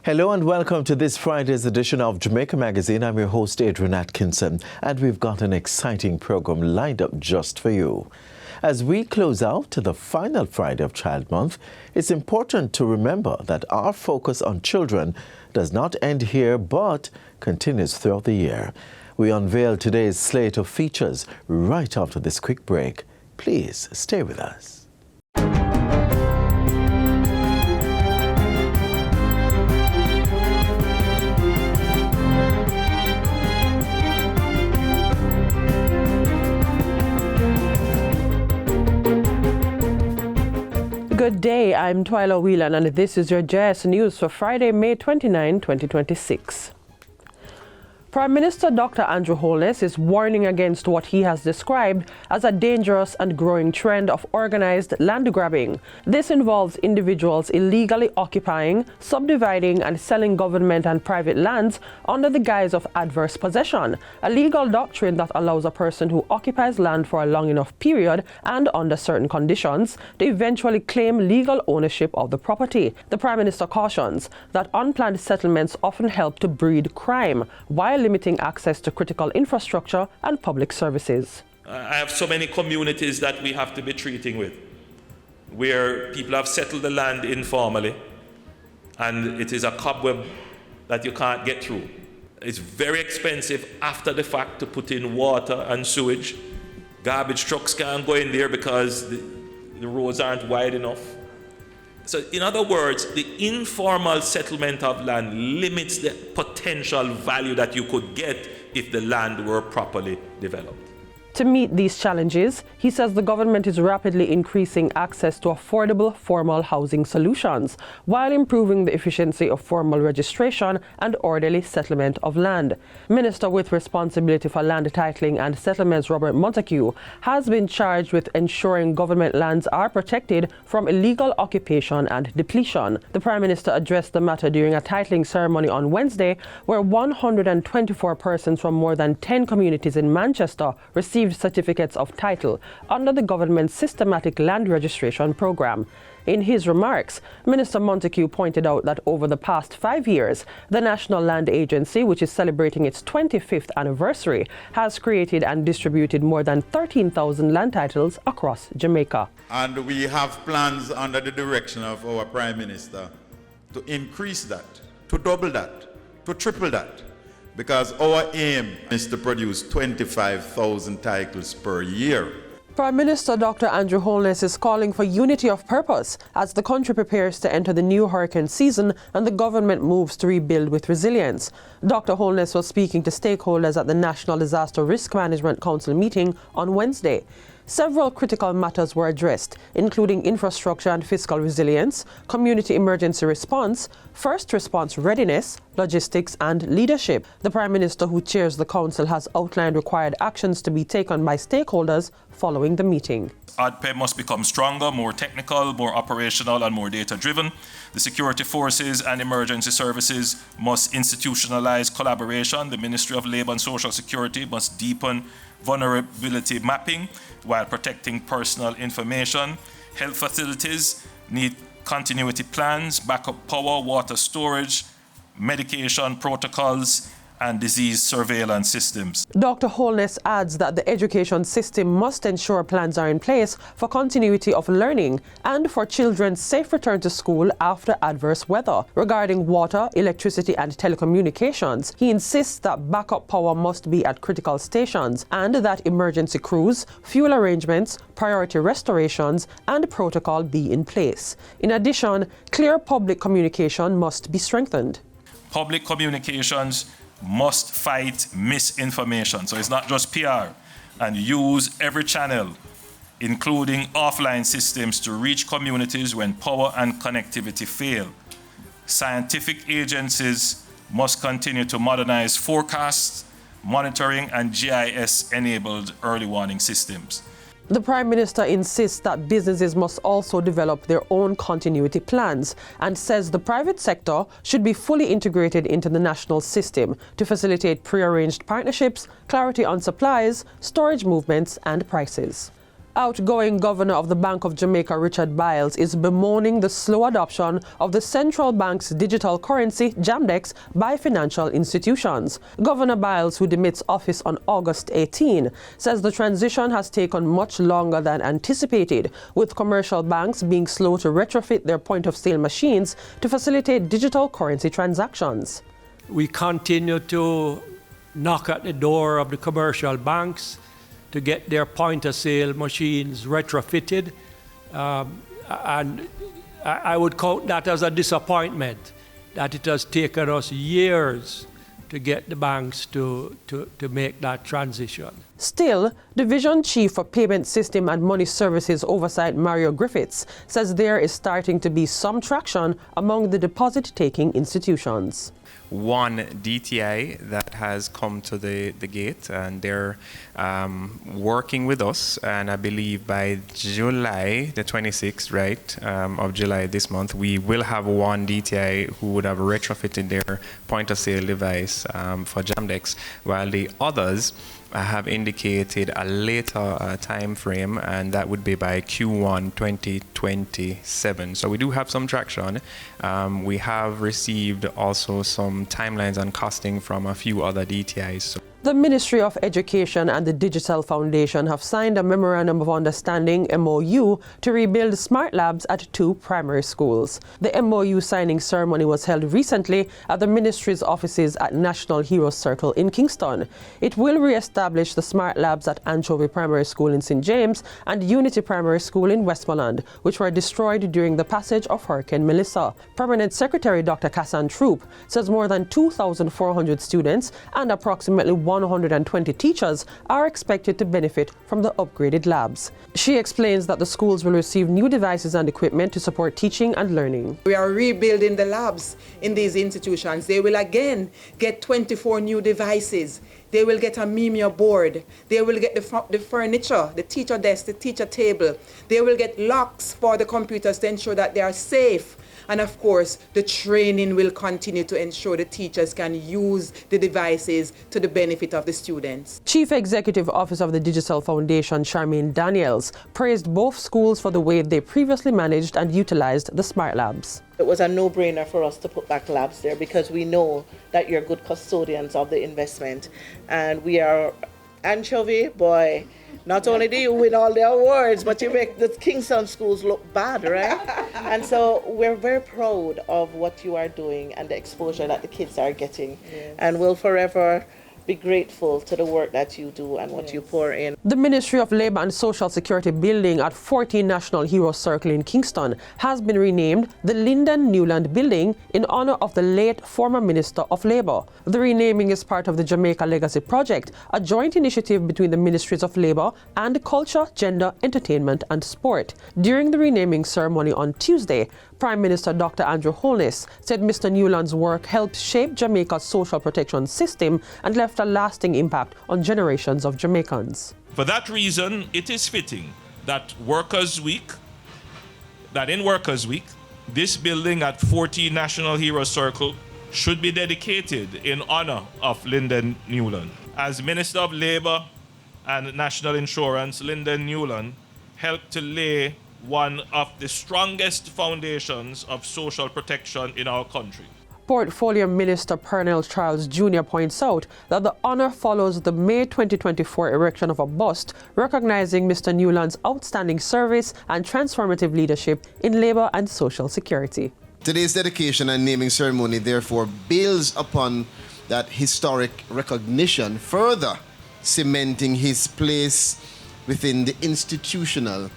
Hello and welcome to this Friday's edition of Jamaica Magazine. I'm your host, Adrian Atkinson, and we've got an exciting program lined up just for you. As we close out to the final Friday of Child Month, it's important to remember that our focus on children does not end here but continues throughout the year. We unveil today's slate of features right after this quick break. Please stay with us. Good day, I'm Twyla Whelan and this is your JS News for Friday, May 29, 2026. Prime Minister Dr. Andrew Holness is warning against what he has described as a dangerous and growing trend of organized land grabbing. This involves individuals illegally occupying, subdividing and selling government and private lands under the guise of adverse possession, a legal doctrine that allows a person who occupies land for a long enough period and under certain conditions to eventually claim legal ownership of the property. The Prime Minister cautions that unplanned settlements often help to breed crime while limiting access to critical infrastructure and public services. I have so many communities that we have to be treating with, where people have settled the land informally, and it is a cobweb that you can't get through. It's very expensive after the fact to put in water and sewage. Garbage trucks can't go in there because the roads aren't wide enough. So in other words, the informal settlement of land limits the potential value that you could get if the land were properly developed. To meet these challenges, he says the government is rapidly increasing access to affordable formal housing solutions while improving the efficiency of formal registration and orderly settlement of land. Minister with responsibility for land titling and settlements Robert Montague has been charged with ensuring government lands are protected from illegal occupation and depletion. The Prime Minister addressed the matter during a titling ceremony on Wednesday, where 124 persons from more than 10 communities in Manchester received certificates of title under the government's systematic land registration program. In his remarks, Minister Montague pointed out that over the past 5 years, the National Land Agency, which is celebrating its 25th anniversary, has created and distributed more than 13,000 land titles across Jamaica. And we have plans under the direction of our Prime Minister to increase that, to double that, to triple that. Because our aim is to produce 25,000 titles per year. Prime Minister Dr. Andrew Holness is calling for unity of purpose as the country prepares to enter the new hurricane season and the government moves to rebuild with resilience. Dr. Holness was speaking to stakeholders at the National Disaster Risk Management Council meeting on Wednesday. Several critical matters were addressed, including infrastructure and fiscal resilience, community emergency response, first response readiness, logistics and leadership. The Prime Minister, who chairs the council, has outlined required actions to be taken by stakeholders following the meeting. ADPE must become stronger, more technical, more operational and more data-driven. The security forces and emergency services must institutionalize collaboration. The Ministry of Labour and Social Security must deepen vulnerability mapping while protecting personal information. Health facilities need continuity plans, backup power, water storage, medication protocols, and disease surveillance systems. Dr. Holness adds that the education system must ensure plans are in place for continuity of learning and for children's safe return to school after adverse weather. Regarding water, electricity and telecommunications, he insists that backup power must be at critical stations and that emergency crews, fuel arrangements, priority restorations and protocol be in place. In addition, clear public communication must be strengthened. Public communications must fight misinformation. So it's not just PR, and use every channel, including offline systems, to reach communities when power and connectivity fail. Scientific agencies must continue to modernize forecasts, monitoring, and GIS-enabled early warning systems. The Prime Minister insists that businesses must also develop their own continuity plans and says the private sector should be fully integrated into the national system to facilitate pre-arranged partnerships, clarity on supplies, storage movements and prices. Outgoing Governor of the Bank of Jamaica, Richard Biles, is bemoaning the slow adoption of the central bank's digital currency, JAMDEX, by financial institutions. Governor Biles, who demits office on August 18, says the transition has taken much longer than anticipated, with commercial banks being slow to retrofit their point-of-sale machines to facilitate digital currency transactions. We continue to knock at the door of the commercial banks to get their point-of-sale machines retrofitted. And I would count that as a disappointment, that it has taken us years to get the banks to make that transition. Still, Division Chief for Payment System and Money Services Oversight Mario Griffiths says there is starting to be some traction among the deposit-taking institutions. One DTI that has come to the gate, and they're working with us, and I believe by July the 26th, right, of July this month, we will have one DTI who would have retrofitted their point-of-sale device for JAMDEX, while the others have indicated a later time frame, and that would be by Q1 2027. So we do have some traction. We have received also some timelines and costing from a few other DTIs. The Ministry of Education and the Digital Foundation have signed a Memorandum of Understanding MOU to rebuild smart labs at 2 primary schools. The MOU signing ceremony was held recently at the Ministry's offices at National Heroes Circle in Kingston. It will re-establish the smart labs at Anchovy Primary School in St. James and Unity Primary School in Westmoreland, which were destroyed during the passage of Hurricane Melissa. Permanent Secretary Dr. Kassan Troop says more than 2,400 students and approximately 120 teachers are expected to benefit from the upgraded labs. She explains that the schools will receive new devices and equipment to support teaching and learning. We are rebuilding the labs in these institutions. They will again get 24 new devices. They will get a Mimia board. They will get the furniture, the teacher desk, the teacher table. They will get locks for the computers to ensure that they are safe. And of course, the training will continue to ensure the teachers can use the devices to the benefit of the students. Chief Executive Officer of the Digital Foundation, Charmaine Daniels, praised both schools for the way they previously managed and utilized the smart labs. It was a no-brainer for us to put back labs there because we know that you're good custodians of the investment. And we are Anchovy, boy. Not only do you win all the awards, but you make the Kingston schools look bad, right? And so we're very proud of what you are doing and the exposure that the kids are getting. Yes. And we'll forever be grateful to the work that you do and what you pour in. The Ministry of Labour and Social Security building at 14 National Heroes Circle in Kingston has been renamed the Lyndon Newland Building in honour of the late former Minister of Labour. The renaming is part of the Jamaica Legacy Project, a joint initiative between the Ministries of Labour and Culture, Gender, Entertainment and Sport. During the renaming ceremony on Tuesday, Prime Minister Dr. Andrew Holness said Mr. Newland's work helped shape Jamaica's social protection system and left a lasting impact on generations of Jamaicans. For that reason, it is fitting that in Workers' Week, this building at 14 National Heroes Circle should be dedicated in honor of Lyndon Newland. As Minister of Labour and National Insurance, Lyndon Newland helped to lay one of the strongest foundations of social protection in our country. Portfolio Minister Pernell Charles Jr. points out that the honour follows the May 2024 erection of a bust recognizing Mr. Newland's outstanding service and transformative leadership in labour and social security. Today's dedication and naming ceremony therefore builds upon that historic recognition, further cementing his place within the institutional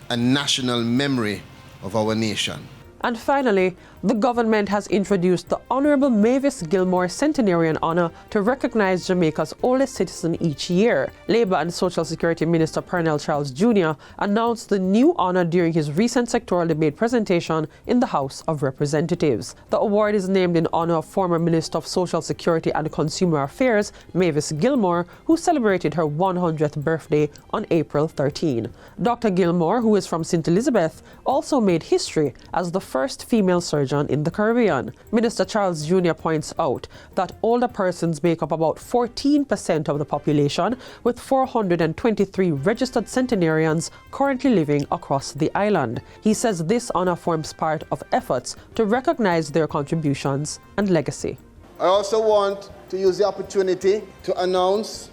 and national memory of our nation. And finally, the government has introduced the Honourable Mavis Gilmore Centenarian Honour to recognize Jamaica's oldest citizen each year. Labour and Social Security Minister Pernell Charles Jr. announced the new honour during his recent sectoral debate presentation in the House of Representatives. The award is named in honour of former Minister of Social Security and Consumer Affairs, Mavis Gilmore, who celebrated her 100th birthday on April 13. Dr. Gilmore, who is from St. Elizabeth, also made history as the first female surgeon in the Caribbean. Minister Charles Jr. points out that older persons make up about 14% of the population, with 423 registered centenarians currently living across the island. He says this honor forms part of efforts to recognize their contributions and legacy. I also want to use the opportunity to announce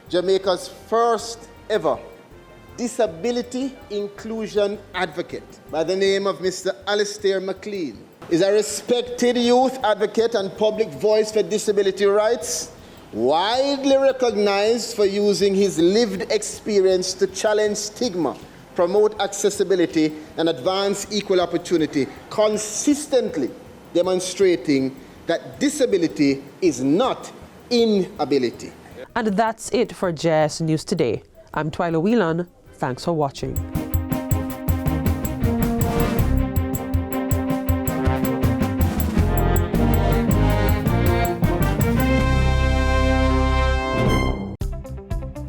Jamaica's first ever disability inclusion advocate by the name of Mr. Alistair McLean. He's a respected youth advocate and public voice for disability rights, widely recognized for using his lived experience to challenge stigma, promote accessibility, and advance equal opportunity, consistently demonstrating that disability is not inability. And that's it for JS News Today. I'm Twyla Whelan. Thanks for watching.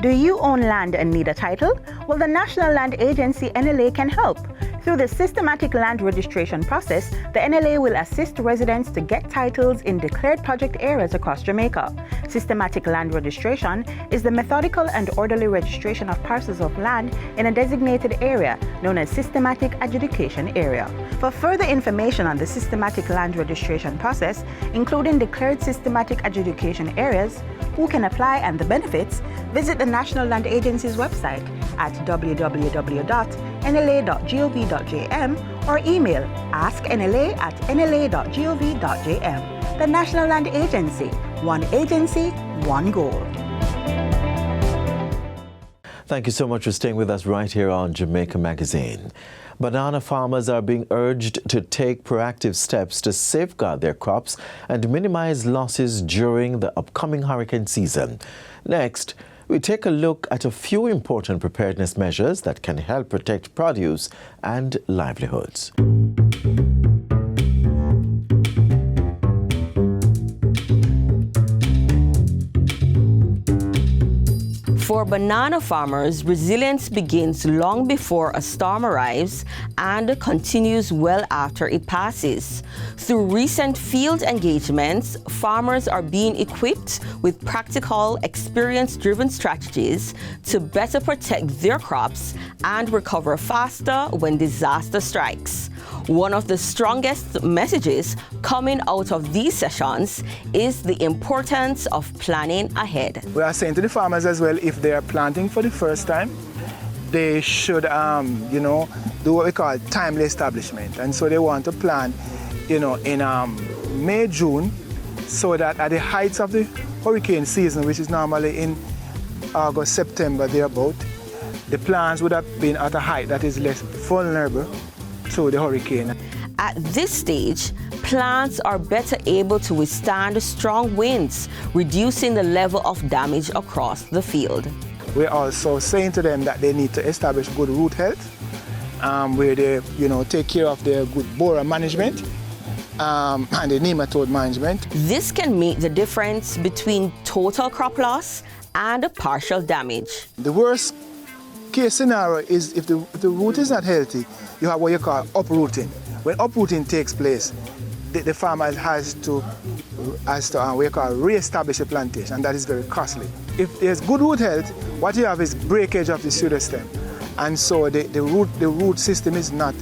Do you own land and need a title? Well, the National Land Agency, NLA, can help. Through the systematic land registration process, the NLA will assist residents to get titles in declared project areas across Jamaica. Systematic land registration is the methodical and orderly registration of parcels of land in a designated area known as systematic adjudication area. For further information on the systematic land registration process, including declared systematic adjudication areas, who can apply and the benefits, visit the National Land Agency's website at www.nla.gov.jm or email asknla@nla.gov.jm. The National Land Agency, one goal. Thank you so much for staying with us right here on Jamaica Magazine. Banana farmers are being urged to take proactive steps to safeguard their crops and minimize losses during the upcoming hurricane season. Next, we take a look at a few important preparedness measures that can help protect produce and livelihoods. For banana farmers, resilience begins long before a storm arrives and continues well after it passes. Through recent field engagements, farmers are being equipped with practical, experience-driven strategies to better protect their crops and recover faster when disaster strikes. One of the strongest messages coming out of these sessions is the importance of planning ahead. We are saying to the farmers as well, if they are planting for the first time, they should, do what we call timely establishment. And so they want to plant, in May, June, so that at the heights of the hurricane season, which is normally in August, September, thereabout, the plants would have been at a height that is less vulnerable to the hurricane. At this stage, plants are better able to withstand strong winds, reducing the level of damage across the field. We're also saying to them that they need to establish good root health, where they, take care of their good borer management and the nematode management. This can make the difference between total crop loss and partial damage. The worst case scenario is if the root is not healthy, you have what you call uprooting. When uprooting takes place, the farmer has to what you call re-establish a plantation, and that is very costly. If there's good root health, what you have is breakage of the pseudostem, and so the root system is not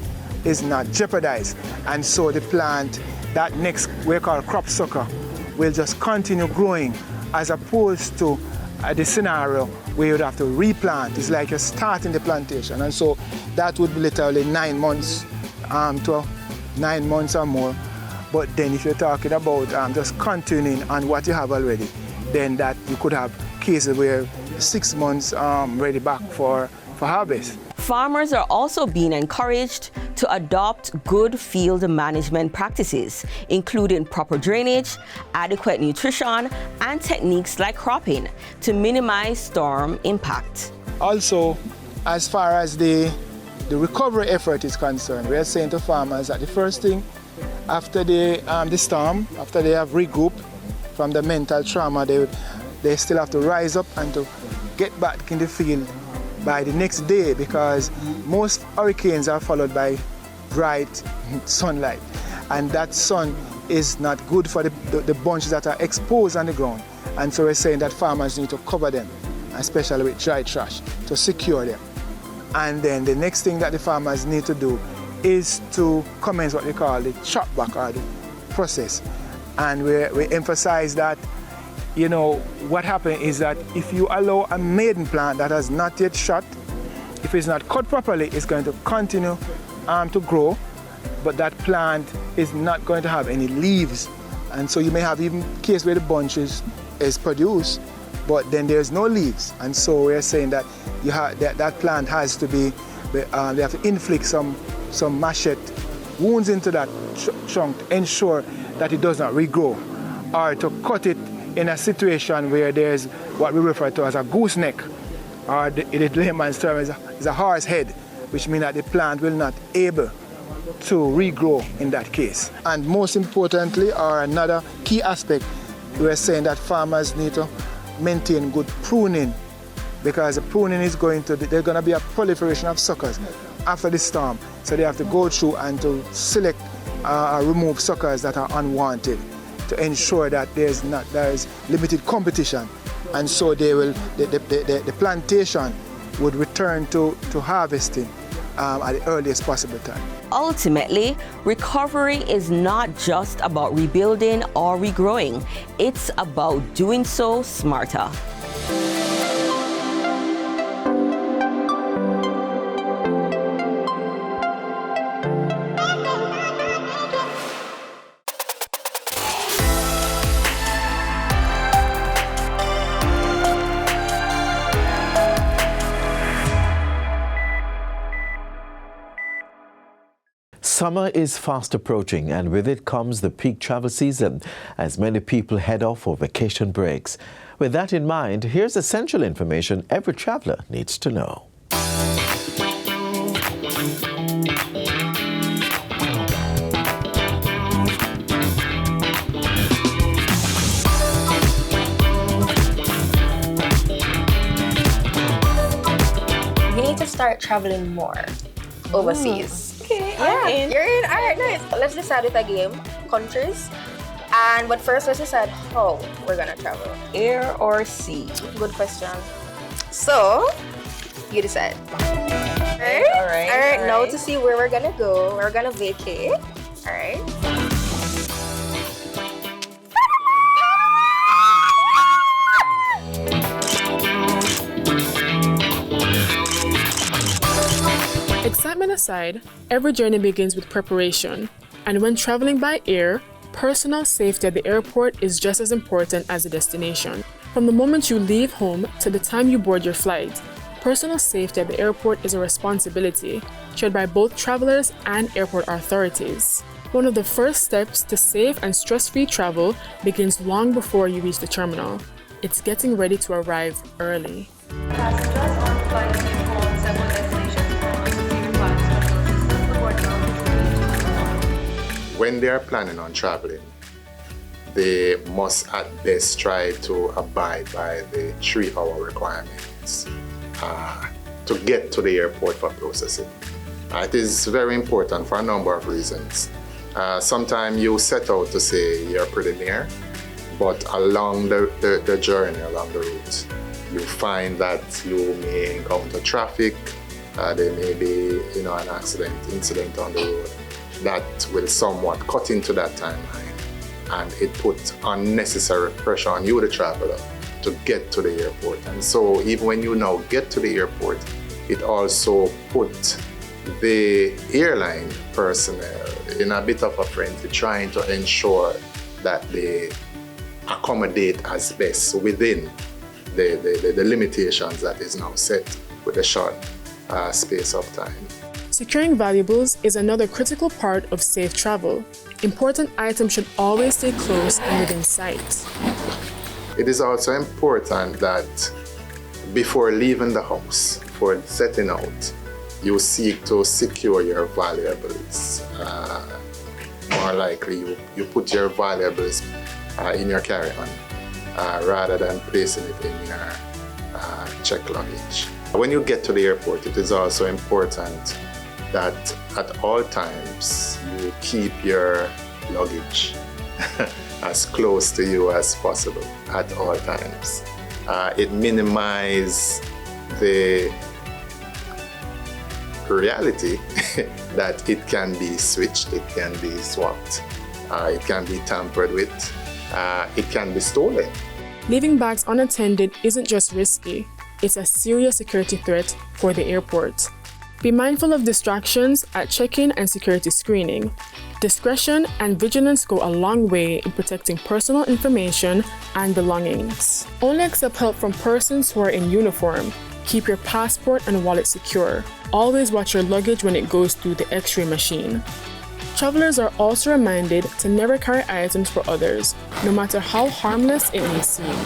jeopardized, and so the plant, that next what you call crop sucker, will just continue growing, as opposed to the scenario where you'd have to replant. It's like you're starting the plantation, and so that would be literally 9 months to 9 months or more. But then if you're talking about just continuing on what you have already, then that you could have cases where 6 months ready back for harvest. Farmers are also being encouraged to adopt good field management practices, including proper drainage, adequate nutrition, and techniques like cropping to minimize storm impact. Also, as far as the recovery effort is concerned, we are saying to farmers that the first thing after the storm, after they have regrouped from the mental trauma, they still have to rise up and to get back in the field by the next day, because most hurricanes are followed by bright sunlight. And that sun is not good for the bunches that are exposed on the ground. And so we're saying that farmers need to cover them, especially with dry trash, to secure them. And then the next thing that the farmers need to do is to commence what they call the chop back, or the process. And we emphasize that, you know, what happens is that if you allow a maiden plant that has not yet shot, if it's not cut properly, it's going to continue to grow, but that plant is not going to have any leaves. And so you may have even case where the bunch is produced, but then there's no leaves. And so we're saying that you have that plant has to be, they have to inflict some machete wounds into that trunk to ensure that it does not regrow, or to cut it in a situation where there's what we refer to as a gooseneck, or in the layman's term is a horse head, which means that the plant will not able to regrow in that case. And most importantly, or another key aspect, we're saying that farmers need to maintain good pruning, because the pruning is there's going to be a proliferation of suckers after the storm. So they have to go through and to select or remove suckers that are unwanted to ensure that there is limited competition. And so the plantation would return to harvesting at the earliest possible time. Ultimately, recovery is not just about rebuilding or regrowing. It's about doing so smarter. Summer is fast approaching, and with it comes the peak travel season as many people head off for vacation breaks. With that in mind, here's essential information every traveler needs to know. You need to start traveling more overseas. Okay, yeah, you're in. All right, nice. Let's decide with a game, countries. But first, let's decide how we're gonna travel. Air or sea? Good question. So, you decide. All right. Now to see where we're gonna go. We're gonna vacate. All right. Excitement aside, every journey begins with preparation, and when traveling by air, personal safety at the airport is just as important as the destination. From the moment you leave home to the time you board your flight, personal safety at the airport is a responsibility shared by both travelers and airport authorities. One of the first steps to safe and stress-free travel begins long before you reach the terminal. It's getting ready to arrive early. When they are planning on traveling, they must at best try to abide by the 3-hour requirements to get to the airport for processing. It is very important for a number of reasons. Sometimes you set out to say you're pretty near, but along the journey, along the route, you find that you may encounter traffic, there may be an incident on the road that will somewhat cut into that timeline, and it puts unnecessary pressure on you, the traveler, to get to the airport. And so even when you now get to the airport, it also puts the airline personnel in a bit of a frenzy, trying to ensure that they accommodate as best within the limitations that is now set with a short space of time. Securing valuables is another critical part of safe travel. Important items should always stay close and within sight. It is also important that before leaving the house, for setting out, you seek to secure your valuables. More likely, you put your valuables in your carry-on rather than placing it in your checked luggage. When you get to the airport, it is also important that at all times you keep your luggage as close to you as possible at all times. It minimizes the reality that it can be switched, it can be swapped, it can be tampered with, it can be stolen. Leaving bags unattended isn't just risky, it's a serious security threat for the airport. Be mindful of distractions at check-in and security screening. Discretion and vigilance go a long way in protecting personal information and belongings. Only accept help from persons who are in uniform. Keep your passport and wallet secure. Always watch your luggage when it goes through the X-ray machine. Travelers are also reminded to never carry items for others, no matter how harmless it may seem.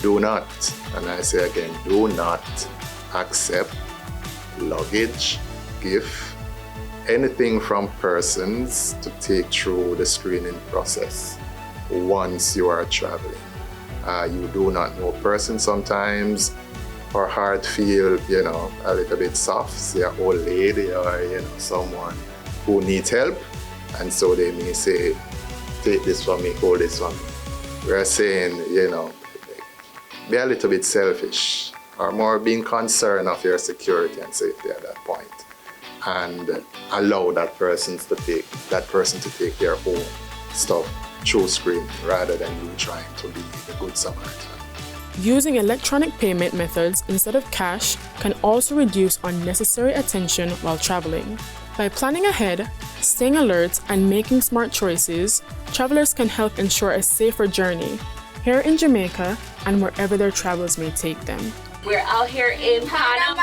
Do not, and I say again, do not accept luggage, gift, anything from persons to take through the screening process once you are traveling. You do not know person sometimes. Her heart feel, a little bit soft, say an old lady or, someone who needs help. And so they may say, take this from me, hold this from me. We're saying, be a little bit selfish or more being concerned of your security and safety at that point, and allow that person to take their own stuff through screen rather than you trying to be the good Samaritan. Using electronic payment methods instead of cash can also reduce unnecessary attention while traveling. By planning ahead, staying alert, and making smart choices, travelers can help ensure a safer journey here in Jamaica and wherever their travels may take them. We're out here in Panama.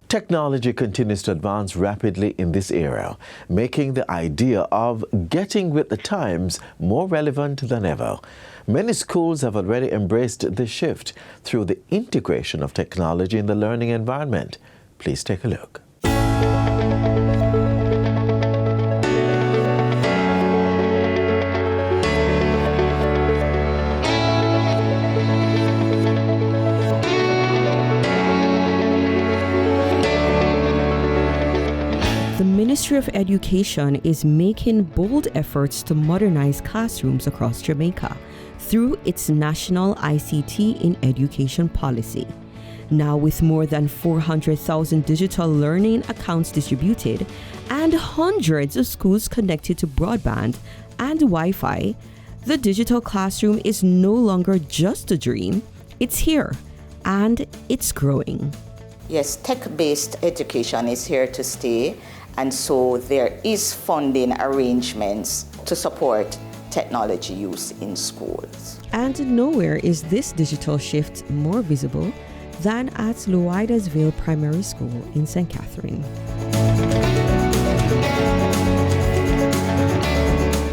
Technology continues to advance rapidly in this era, making the idea of getting with the times more relevant than ever. Many schools have already embraced this shift through the integration of technology in the learning environment. Please take a look. The Ministry of Education is making bold efforts to modernize classrooms across Jamaica through its national ICT in education policy. Now, with more than 400,000 digital learning accounts distributed and hundreds of schools connected to broadband and Wi-Fi, the digital classroom is no longer just a dream. It's here, and it's growing. Yes, tech-based education is here to stay, and so there is funding arrangements to support technology use in schools. And nowhere is this digital shift more visible than at Loidas Vale Primary School in St. Catherine.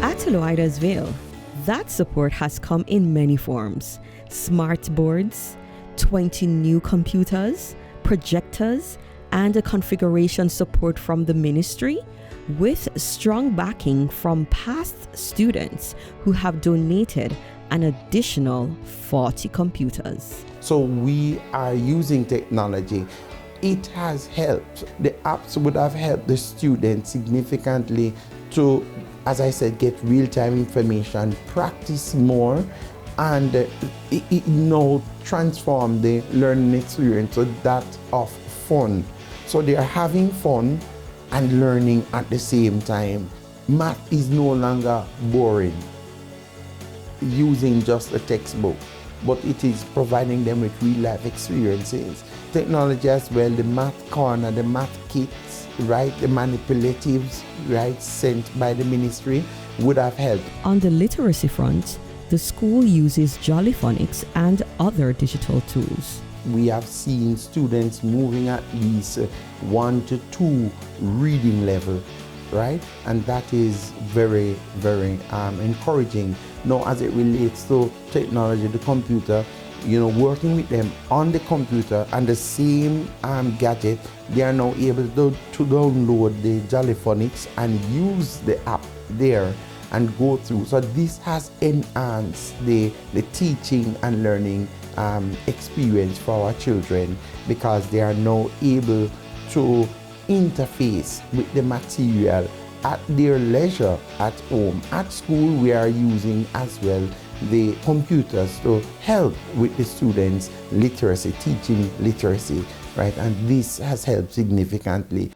At Loidas Vale, that support has come in many forms: smart boards, 20 new computers, projectors, and a configuration support from the ministry, with strong backing from past students who have donated an additional 40 computers. So we are using technology. It has helped. The apps would have helped the students significantly to, as I said, get real-time information, practice more, and it now transform the learning experience to that of fun. So they are having fun and learning at the same time. Math is no longer boring, using just a textbook, but it is providing them with real-life experiences. Technology as well, the math corner, the math kits, right, the manipulatives, right, sent by the ministry would have helped. On the literacy front, the school uses Jollyphonics and other digital tools. We have seen students moving at least 1 to 2 reading level right? And that is very, very encouraging. Now, as it relates to technology, the computer, working with them on the computer and the same gadget, they are now able to download the Jollyphonics and use the app there and go through. So this has enhanced the teaching and learning experience for our children, because they are now able to interface with the material at their leisure at home. At school, we are using as well the computers to help with the students' literacy, teaching literacy, right? And this has helped significantly.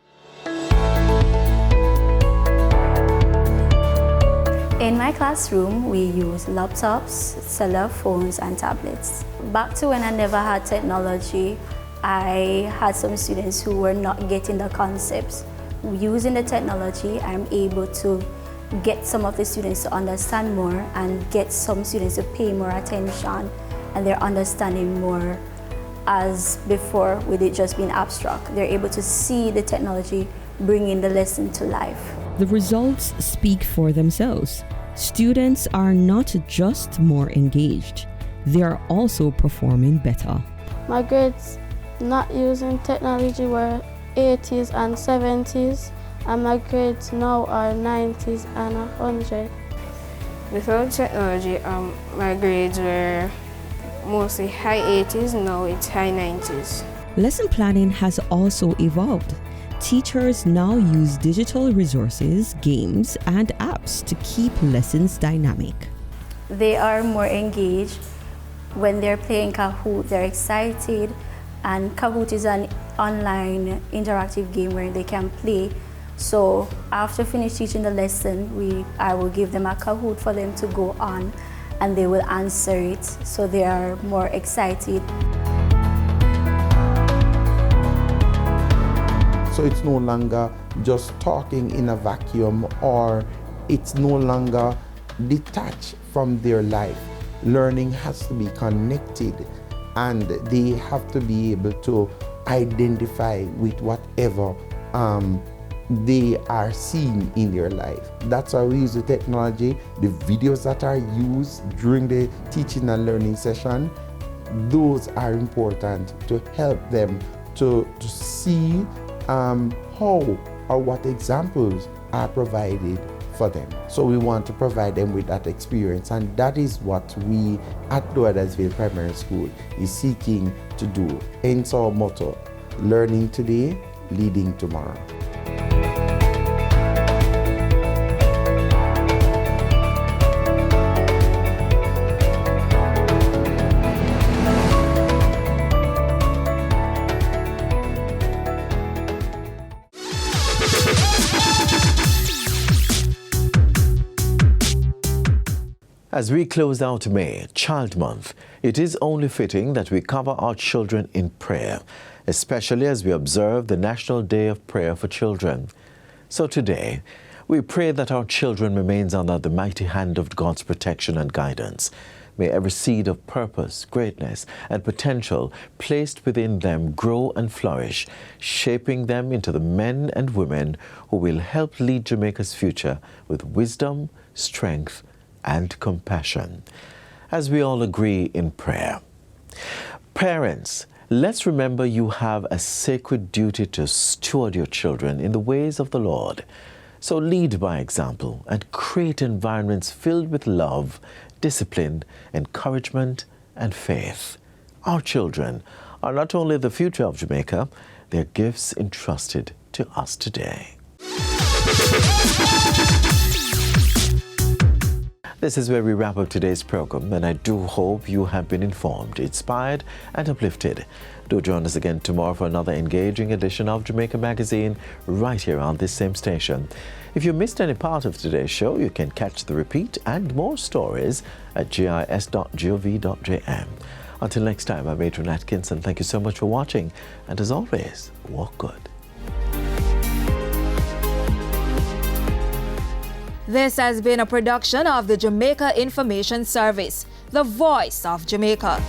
In my classroom, we use laptops, cellular phones, and tablets. Back to when I never had technology, I had some students who were not getting the concepts. Using the technology, I'm able to get some of the students to understand more and get some students to pay more attention, and they're understanding more, as before with it just being abstract. They're able to see the technology bringing the lesson to life. The results speak for themselves. Students are not just more engaged, they are also performing better. My grades not using technology were 80s and 70s, and my grades now are 90s and 100. Without technology, my grades were mostly high 80s, now it's high 90s. Lesson planning has also evolved. Teachers now use digital resources, games, and apps to keep lessons dynamic. They are more engaged. When they're playing Kahoot, they're excited, and Kahoot is an online interactive game where they can play. So after finish teaching the lesson, I will give them a Kahoot for them to go on, and they will answer it, so they are more excited. So it's no longer just talking in a vacuum, or it's no longer detached from their life. Learning has to be connected, and they have to be able to identify with whatever they are seeing in their life. That's why we use the technology. The videos that are used during the teaching and learning session, those are important to help them to see how or what examples are provided for them. So we want to provide them with that experience, and that is what we at Lowedersville Primary School is seeking to do. Hence our motto, learning today, leading tomorrow. As we close out May, Child Month, it is only fitting that we cover our children in prayer, especially as we observe the National Day of Prayer for Children. So today, we pray that our children remains under the mighty hand of God's protection and guidance. May every seed of purpose, greatness, and potential placed within them grow and flourish, shaping them into the men and women who will help lead Jamaica's future with wisdom, strength, and compassion. As we all agree in prayer. Parents, let's remember you have a sacred duty to steward your children in the ways of the Lord. So lead by example and create environments filled with love, discipline, encouragement, and faith. Our children are not only the future of Jamaica, they're gifts entrusted to us today. This is where we wrap up today's program, and I do hope you have been informed, inspired, and uplifted. Do join us again tomorrow for another engaging edition of Jamaica Magazine right here on this same station. If you missed any part of today's show, you can catch the repeat and more stories at jis.gov.jm. Until next time, I'm Adrian Atkinson. Thank you so much for watching, and as always, walk good. This has been a production of the Jamaica Information Service, the voice of Jamaica.